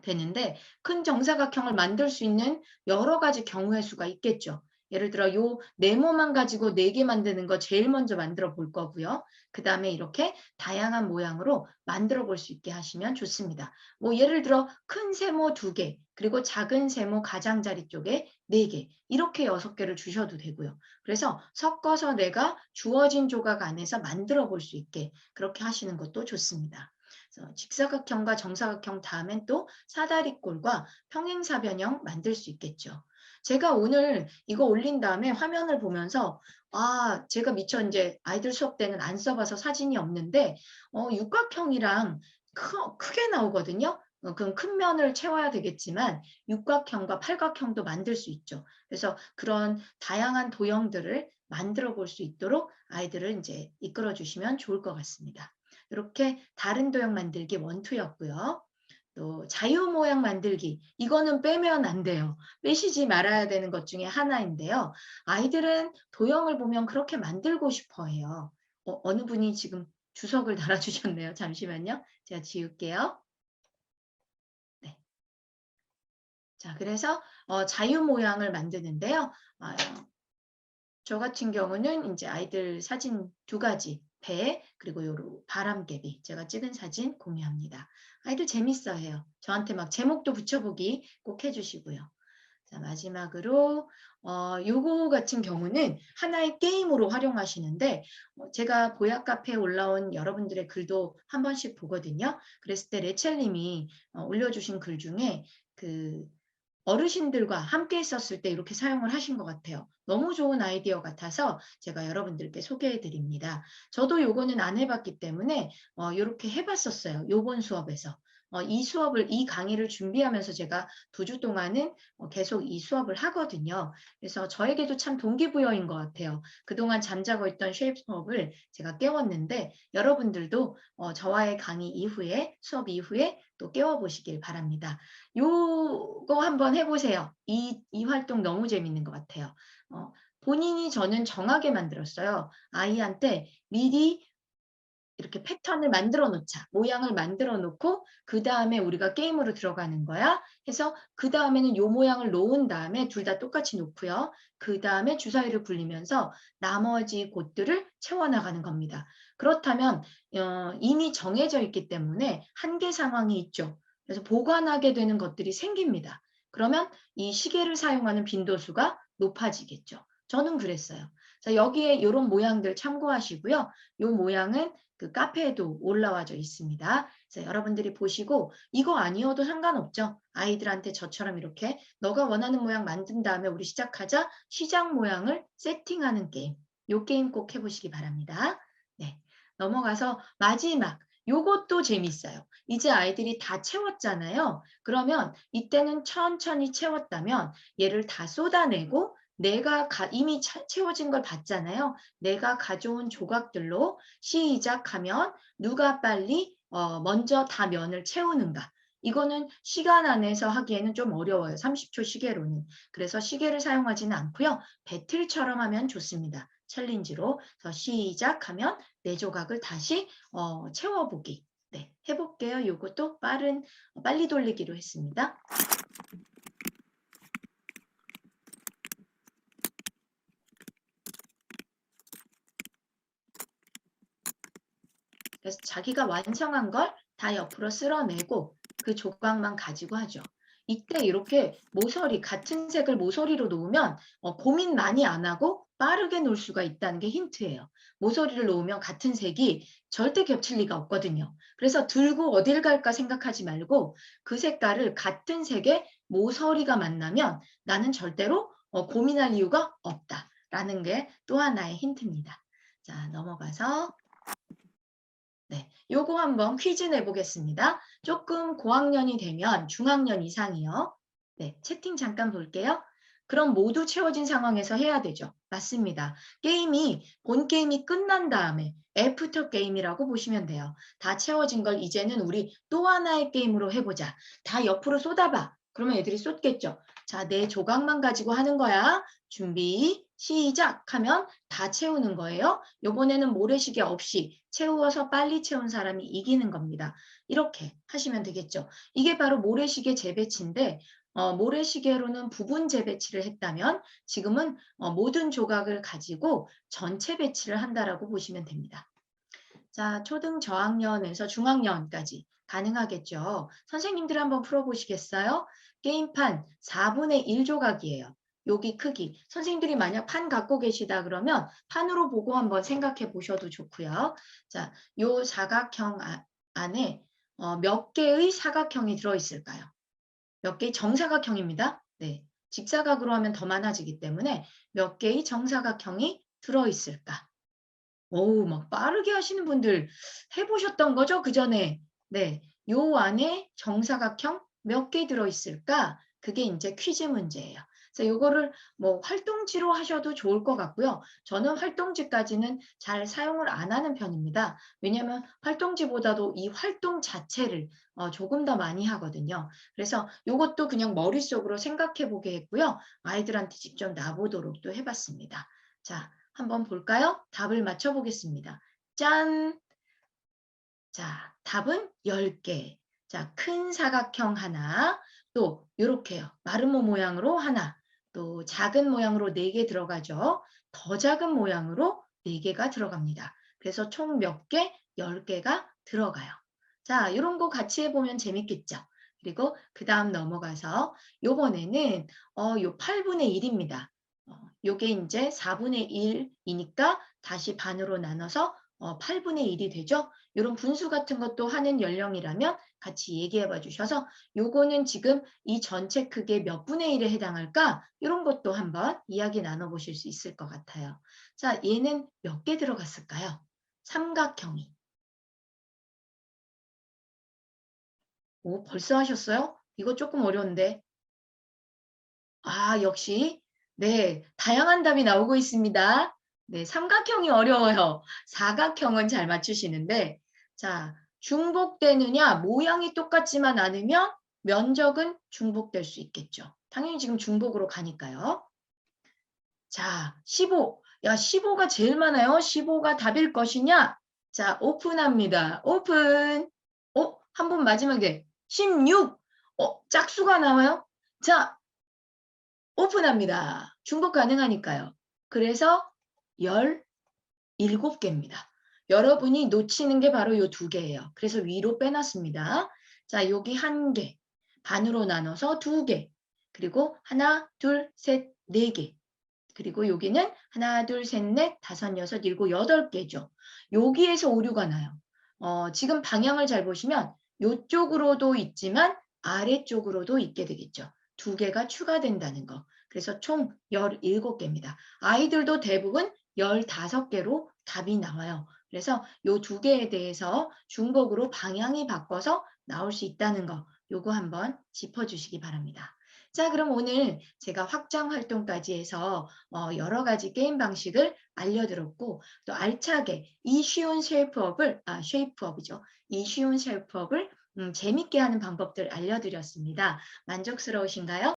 되는데 큰 정사각형을 만들 수 있는 여러 가지 경우의 수가 있겠죠. 예를 들어 요 네모만 가지고 4개 만드는 거 제일 먼저 만들어 볼 거고요. 그 다음에 이렇게 다양한 모양으로 만들어 볼 수 있게 하시면 좋습니다. 뭐 예를 들어 큰 세모 2개 그리고 작은 세모 가장자리 쪽에 4개 이렇게 6개를 주셔도 되고요. 그래서 섞어서 내가 주어진 조각 안에서 만들어 볼 수 있게 그렇게 하시는 것도 좋습니다. 직사각형과 정사각형 다음엔 또 사다리꼴과 평행사변형 만들 수 있겠죠. 제가 오늘 이거 올린 다음에 화면을 보면서 제가 미처 이제 아이들 수업 때는 안 써봐서 사진이 없는데 육각형이랑 크게 나오거든요. 그럼 큰 면을 채워야 되겠지만 육각형과 팔각형도 만들 수 있죠. 그래서 그런 다양한 도형들을 만들어 볼 수 있도록 아이들을 이제 이끌어 주시면 좋을 것 같습니다. 이렇게 다른 도형 만들기 1, 2였고요. 또 자유 모양 만들기 이거는 빼면 안 돼요. 빼시지 말아야 되는 것 중에 하나인데요. 아이들은 도형을 보면 그렇게 만들고 싶어 해요. 어느 분이 지금 주석을 달아주셨네요. 잠시만요. 제가 지울게요. 네. 자, 그래서 자유 모양을 만드는데요. 저 같은 경우는 이제 아이들 사진 2가지, 배 그리고 요로 바람개비 제가 찍은 사진 공유합니다. 아이들 재밌어해요. 저한테 막 제목도 붙여보기 꼭 해주시고요. 자, 마지막으로 요거 같은 경우는 하나의 게임으로 활용하시는데 제가 보약 카페에 올라온 여러분들의 글도 한 번씩 보거든요. 그랬을 때 레첼님이 올려주신 글 중에 그 어르신들과 함께 있었을 때 이렇게 사용을 하신 것 같아요. 너무 좋은 아이디어 같아서 제가 여러분들께 소개해 드립니다. 저도 요거는 안 해봤기 때문에 이렇게 해봤었어요. 요번 수업에서. 이 강의를 준비하면서 제가 2주 동안은 계속 이 수업을 하거든요. 그래서 저에게도 참 동기부여인 것 같아요. 그동안 잠자고 있던 쉐입 수업을 제가 깨웠는데 여러분들도 저와의 강의 이후에 수업 이후에 또 깨워보시길 바랍니다. 요거 한번 해보세요. 이 활동 너무 재밌는 것 같아요. 본인이 저는 정하게 만들었어요. 아이한테 미리 이렇게 패턴을 만들어 놓자. 모양을 만들어 놓고 그 다음에 우리가 게임으로 들어가는 거야. 해서 그 다음에는 요 모양을 놓은 다음에 둘 다 똑같이 놓고요. 그 다음에 주사위를 굴리면서 나머지 곳들을 채워나가는 겁니다. 그렇다면 이미 정해져 있기 때문에 한계 상황이 있죠. 그래서 보관하게 되는 것들이 생깁니다. 그러면 이 시계를 사용하는 빈도수가 높아지겠죠. 저는 그랬어요. 자, 여기에 이런 모양들 참고하시고요. 이 모양은 그 카페에도 올라와져 있습니다. 그래서 여러분들이 보시고 이거 아니어도 상관없죠. 아이들한테 저처럼 이렇게 너가 원하는 모양 만든 다음에 우리 시작하자 시작 모양을 세팅하는 게임. 이 게임 꼭 해보시기 바랍니다. 네, 넘어가서 마지막 요것도 재밌어요. 이제 아이들이 다 채웠잖아요. 그러면 이때는 천천히 채웠다면 얘를 다 쏟아내고 내가 이미 채워진 걸 봤잖아요. 내가 가져온 조각들로 시작하면 누가 빨리 먼저 다 면을 채우는가. 이거는 시간 안에서 하기에는 좀 어려워요. 30초 시계로는. 그래서 시계를 사용하지는 않고요. 배틀처럼 하면 좋습니다. 챌린지로. 그래서 시작하면 네 조각을 다시 채워보기. 네, 해볼게요. 요것도 빨리 돌리기로 했습니다. 그래서 자기가 완성한 걸 다 옆으로 쓸어내고 그 조각만 가지고 하죠. 이때 이렇게 같은 색을 모서리로 놓으면 고민 많이 안 하고 빠르게 놓을 수가 있다는 게 힌트예요. 모서리를 놓으면 같은 색이 절대 겹칠 리가 없거든요. 그래서 들고 어딜 갈까 생각하지 말고 그 색깔을 같은 색의 모서리가 만나면 나는 절대로 고민할 이유가 없다라는 게 또 하나의 힌트입니다. 자, 넘어가서 네, 요거 한번 퀴즈 내보겠습니다. 조금 고학년이 되면 중학년 이상이요. 네, 채팅 잠깐 볼게요. 그럼 모두 채워진 상황에서 해야 되죠. 맞습니다. 본 게임이 끝난 다음에 애프터 게임이라고 보시면 돼요. 다 채워진 걸 이제는 우리 또 하나의 게임으로 해보자. 다 옆으로 쏟아봐. 그러면 애들이 쏟겠죠. 자, 내 조각만 가지고 하는 거야. 준비, 시작하면 다 채우는 거예요. 요번에는 모래시계 없이 채워서 빨리 채운 사람이 이기는 겁니다. 이렇게 하시면 되겠죠. 이게 바로 모래시계 재배치인데 모래시계로는 부분 재배치를 했다면 지금은 모든 조각을 가지고 전체 배치를 한다라고 보시면 됩니다. 자, 초등 저학년에서 중학년까지 가능하겠죠. 선생님들 한번 풀어보시겠어요? 게임판 4분의 1 조각이에요. 여기 크기. 선생님들이 만약 판 갖고 계시다 그러면 판으로 보고 한번 생각해 보셔도 좋고요. 자, 요 사각형 안에 몇 개의 사각형이 들어있을까요? 몇 개의 정사각형입니다. 네, 직사각으로 하면 더 많아지기 때문에 몇 개의 정사각형이 들어있을까? 오, 막 빠르게 하시는 분들 해보셨던 거죠? 그 전에. 네, 요 안에 정사각형 몇 개 들어있을까? 그게 이제 퀴즈 문제예요. 그래서 요거를 뭐 활동지로 하셔도 좋을 것 같고요. 저는 활동지까지는 잘 사용을 안 하는 편입니다. 왜냐하면 활동지보다도 이 활동 자체를 조금 더 많이 하거든요. 그래서 요것도 그냥 머릿속으로 생각해 보게 했고요. 아이들한테 직접 놔보도록 또 해봤습니다. 자, 한번 볼까요? 답을 맞춰보겠습니다. 짠! 자, 답은 10개. 자, 큰 사각형 하나, 또 이렇게요. 마름모 모양으로 하나, 또 작은 모양으로 4개 들어가죠. 더 작은 모양으로 4개가 들어갑니다. 그래서 총 몇 개? 10개가 들어가요. 자, 이런 거 같이 해보면 재밌겠죠? 그리고 그 다음 넘어가서 요번에는 요 8분의 1입니다. 요게 이제 4분의 1이니까 다시 반으로 나눠서 8분의 1이 되죠. 이런 분수 같은 것도 하는 연령이라면 같이 얘기해 봐 주셔서 요거는 지금 이 전체 크기의 몇 분의 1에 해당할까? 이런 것도 한번 이야기 나눠보실 수 있을 것 같아요. 자, 얘는 몇 개 들어갔을까요? 삼각형이. 오, 벌써 하셨어요? 이거 조금 어려운데. 아, 역시. 네, 다양한 답이 나오고 있습니다. 네, 삼각형이 어려워요. 사각형은 잘 맞추시는데, 자, 중복되느냐, 모양이 똑같지만 않으면 면적은 중복될 수 있겠죠. 당연히 지금 중복으로 가니까요. 자, 15. 야, 15가 제일 많아요. 15가 답일 것이냐? 자, 오픈합니다. 오픈. 한 번 마지막에 16. 짝수가 나와요. 자, 오픈합니다. 중복 가능하니까요. 그래서 17개입니다. 여러분이 놓치는 게 바로 이 2개예요. 그래서 위로 빼놨습니다. 자, 여기 1개, 반으로 나눠서 2개, 그리고 하나, 둘, 셋, 4개, 그리고 여기는 하나, 둘, 셋, 넷, 다섯, 여섯, 일곱, 8개죠. 여기에서 오류가 나요. 지금 방향을 잘 보시면 이쪽으로도 있지만 아래쪽으로도 있게 되겠죠. 2개가 추가된다는 거. 그래서 총 17개입니다. 아이들도 대부분 15개로 답이 나와요. 그래서 이 2개에 대해서 중복으로 방향이 바꿔서 나올 수 있다는 거, 요거 한번 짚어주시기 바랍니다. 자, 그럼 오늘 제가 확장 활동까지 해서 여러 가지 게임 방식을 알려드렸고 또 알차게 이 쉬운 쉐이프업이죠. 이 쉬운 쉐이프업을 재밌게 하는 방법들 알려드렸습니다. 만족스러우신가요?